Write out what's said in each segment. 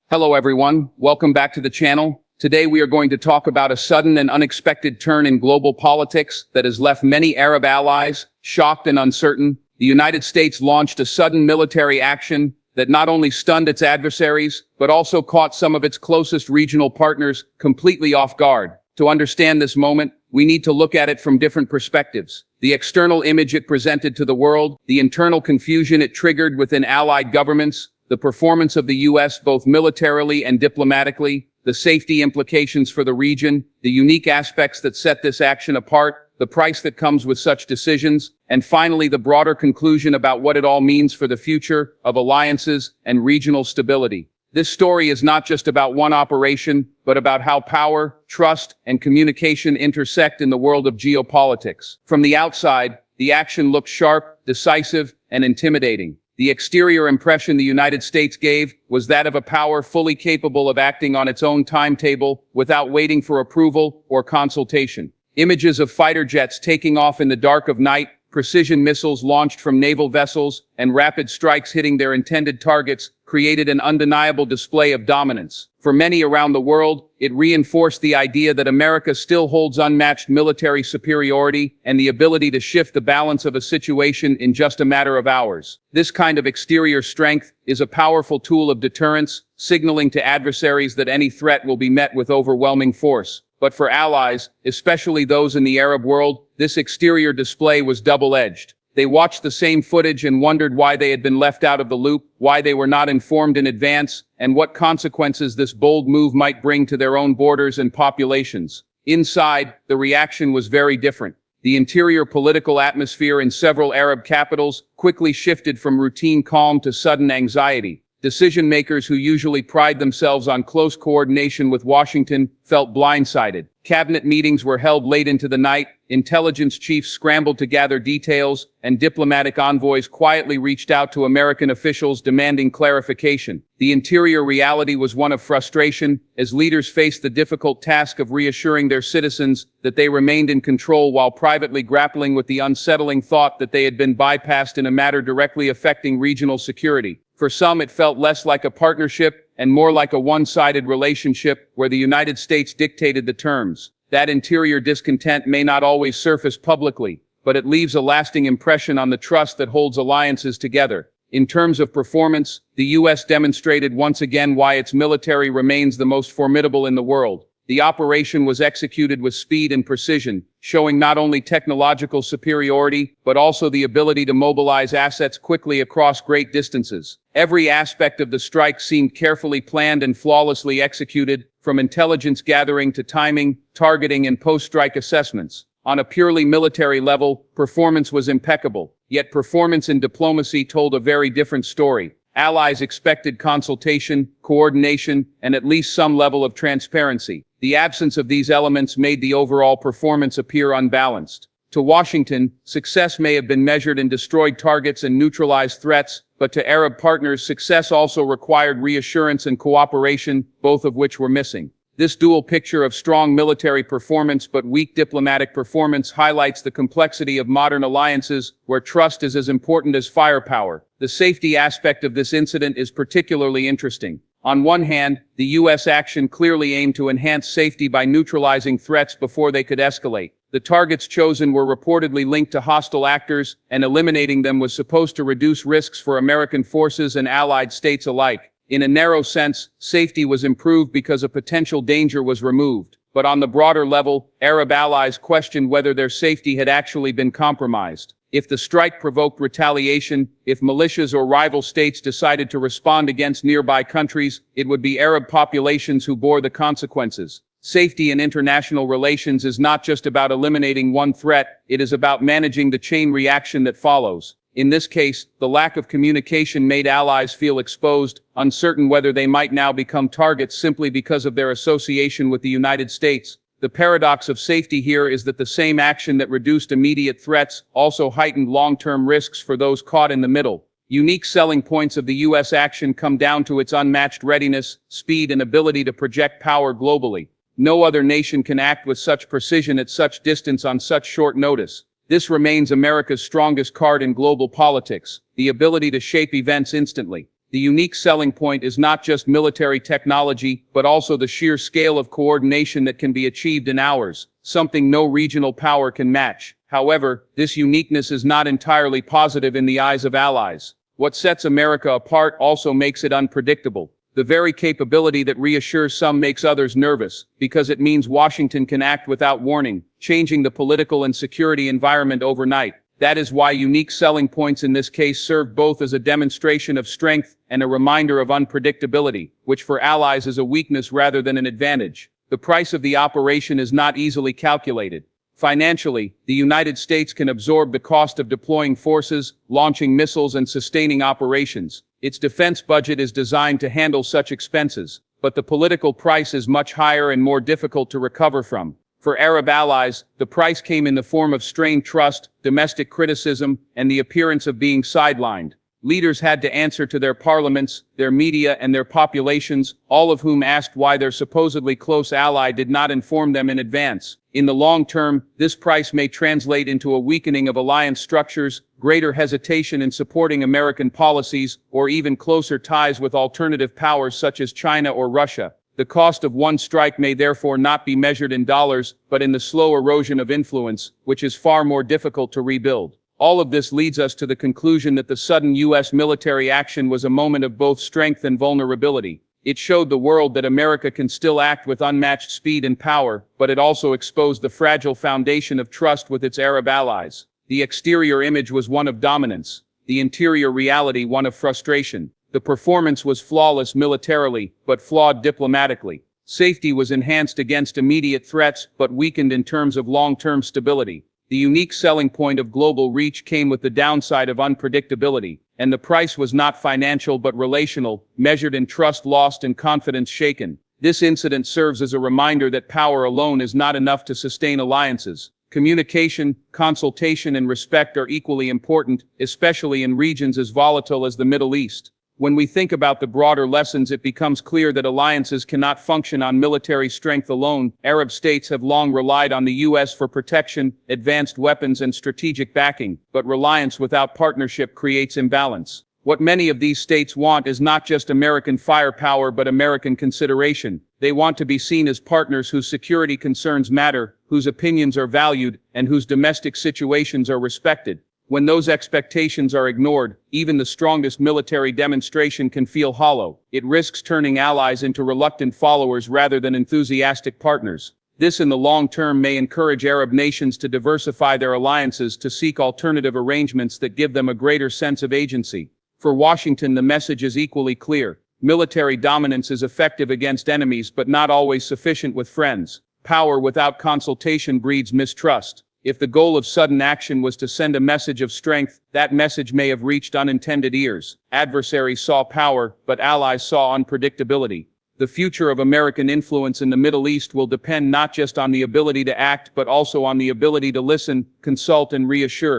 Hello everyone, welcome back to the channel. Today we are going to talk about a sudden and unexpected turn in global politics that has left many Arab allies shocked and uncertain. The United States launched a sudden military action that not only stunned its adversaries, but also caught some of its closest regional partners completely off guard. To understand this moment, we need to look at it from different perspectives. The external image it presented to the world, the internal confusion it triggered within allied governments, the performance of the U.S. both militarily and diplomatically, the safety implications for the region, the unique aspects that set this action apart, the price that comes with such decisions, and finally the broader conclusion about what it all means for the future of alliances and regional stability. This story is not just about one operation, but about how power, trust, and communication intersect in the world of geopolitics. From the outside, the action looked sharp, decisive, and intimidating. The exterior impression the United States gave was that of a power fully capable of acting on its own timetable without waiting for approval or consultation. Images of fighter jets taking off in the dark of night, precision missiles launched from naval vessels, and rapid strikes hitting their intended targets created an undeniable display of dominance. For many around the world, it reinforced the idea that America still holds unmatched military superiority and the ability to shift the balance of a situation in just a matter of hours. This kind of exterior strength is a powerful tool of deterrence, signaling to adversaries that any threat will be met with overwhelming force. But for allies, especially those in the Arab world, this exterior display was double-edged. They watched the same footage and wondered why they had been left out of the loop, why they were not informed in advance, and what consequences this bold move might bring to their own borders and populations. Inside, the reaction was very different. The interior political atmosphere in several Arab capitals quickly shifted from routine calm to sudden anxiety. Decision-makers who usually pride themselves on close coordination with Washington felt blindsided. Cabinet meetings were held late into the night, intelligence chiefs scrambled to gather details, and diplomatic envoys quietly reached out to American officials demanding clarification. The interior reality was one of frustration, as leaders faced the difficult task of reassuring their citizens that they remained in control while privately grappling with the unsettling thought that they had been bypassed in a matter directly affecting regional security. For some, it felt less like a partnership and more like a one-sided relationship where the United States dictated the terms. That interior discontent may not always surface publicly, but it leaves a lasting impression on the trust that holds alliances together. In terms of performance, the U.S. demonstrated once again why its military remains the most formidable in the world. The operation was executed with speed and precision, showing not only technological superiority, but also the ability to mobilize assets quickly across great distances. Every aspect of the strike seemed carefully planned and flawlessly executed, from intelligence gathering to timing, targeting, and post-strike assessments. On a purely military level, performance was impeccable, yet performance in diplomacy told a very different story. Allies expected consultation, coordination, and at least some level of transparency. The absence of these elements made the overall performance appear unbalanced. To Washington, success may have been measured in destroyed targets and neutralized threats, but to Arab partners, success also required reassurance and cooperation, both of which were missing. This dual picture of strong military performance but weak diplomatic performance highlights the complexity of modern alliances where trust is as important as firepower. The safety aspect of this incident is particularly interesting. On one hand, the U.S. action clearly aimed to enhance safety by neutralizing threats before they could escalate. The targets chosen were reportedly linked to hostile actors, and eliminating them was supposed to reduce risks for American forces and allied states alike. In a narrow sense, safety was improved because a potential danger was removed. But on the broader level, Arab allies questioned whether their safety had actually been compromised. If the strike provoked retaliation, if militias or rival states decided to respond against nearby countries, it would be Arab populations who bore the consequences. Safety in international relations is not just about eliminating one threat, it is about managing the chain reaction that follows. In this case, the lack of communication made allies feel exposed, uncertain whether they might now become targets simply because of their association with the United States. The paradox of safety here is that the same action that reduced immediate threats also heightened long-term risks for those caught in the middle. Unique selling points of the U.S. action come down to its unmatched readiness, speed, and ability to project power globally. No other nation can act with such precision at such distance on such short notice. This remains America's strongest card in global politics, the ability to shape events instantly. The unique selling point is not just military technology, but also the sheer scale of coordination that can be achieved in hours, something no regional power can match. However, this uniqueness is not entirely positive in the eyes of allies. What sets America apart also makes it unpredictable. The very capability that reassures some makes others nervous, because it means Washington can act without warning, changing the political and security environment overnight. That is why unique selling points in this case serve both as a demonstration of strength and a reminder of unpredictability, which for allies is a weakness rather than an advantage. The price of the operation is not easily calculated. Financially, the United States can absorb the cost of deploying forces, launching missiles, and sustaining operations. Its defense budget is designed to handle such expenses, but the political price is much higher and more difficult to recover from. For Arab allies, the price came in the form of strained trust, domestic criticism, and the appearance of being sidelined. Leaders had to answer to their parliaments, their media, and their populations, all of whom asked why their supposedly close ally did not inform them in advance. In the long term, this price may translate into a weakening of alliance structures, greater hesitation in supporting American policies, or even closer ties with alternative powers such as China or Russia. The cost of one strike may therefore not be measured in dollars, but in the slow erosion of influence, which is far more difficult to rebuild. All of this leads us to the conclusion that the sudden U.S. military action was a moment of both strength and vulnerability. It showed the world that America can still act with unmatched speed and power, but it also exposed the fragile foundation of trust with its Arab allies. The exterior image was one of dominance, the interior reality one of frustration. The performance was flawless militarily, but flawed diplomatically. Safety was enhanced against immediate threats, but weakened in terms of long-term stability. The unique selling point of global reach came with the downside of unpredictability, and the price was not financial but relational, measured in trust lost and confidence shaken. This incident serves as a reminder that power alone is not enough to sustain alliances. Communication, consultation, and respect are equally important, especially in regions as volatile as the Middle East. When we think about the broader lessons, it becomes clear that alliances cannot function on military strength alone. Arab states have long relied on the U.S. for protection, advanced weapons, and strategic backing, but reliance without partnership creates imbalance. What many of these states want is not just American firepower but American consideration. They want to be seen as partners whose security concerns matter, whose opinions are valued, and whose domestic situations are respected. When those expectations are ignored, even the strongest military demonstration can feel hollow. It risks turning allies into reluctant followers rather than enthusiastic partners. This in the long term may encourage Arab nations to diversify their alliances, to seek alternative arrangements that give them a greater sense of agency. For Washington, the message is equally clear. Military dominance is effective against enemies but not always sufficient with friends. Power without consultation breeds mistrust. If the goal of sudden action was to send a message of strength, that message may have reached unintended ears. Adversaries saw power, but allies saw unpredictability. The future of American influence in the Middle East will depend not just on the ability to act, but also on the ability to listen, consult, and reassure.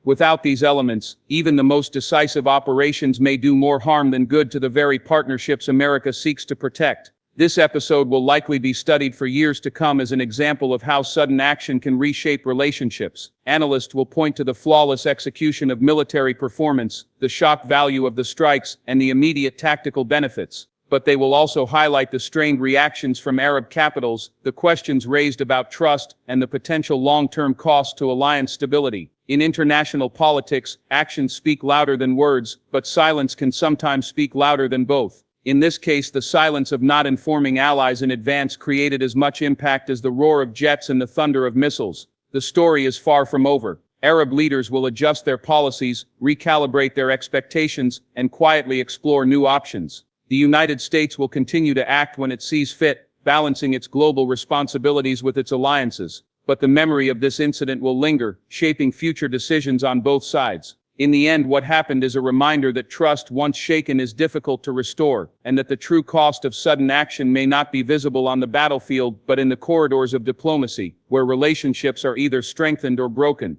Without these elements, even the most decisive operations may do more harm than good to the very partnerships America seeks to protect. This episode will likely be studied for years to come as an example of how sudden action can reshape relationships. Analysts will point to the flawless execution of military performance, the shock value of the strikes, and the immediate tactical benefits. But they will also highlight the strained reactions from Arab capitals, the questions raised about trust, and the potential long-term cost to alliance stability. In international politics, actions speak louder than words, but silence can sometimes speak louder than both. In this case, the silence of not informing allies in advance created as much impact as the roar of jets and the thunder of missiles. The story is far from over. Arab leaders will adjust their policies, recalibrate their expectations, and quietly explore new options. The United States will continue to act when it sees fit, balancing its global responsibilities with its alliances. But the memory of this incident will linger, shaping future decisions on both sides. In the end, what happened is a reminder that trust once shaken is difficult to restore, and that the true cost of sudden action may not be visible on the battlefield but in the corridors of diplomacy, where relationships are either strengthened or broken.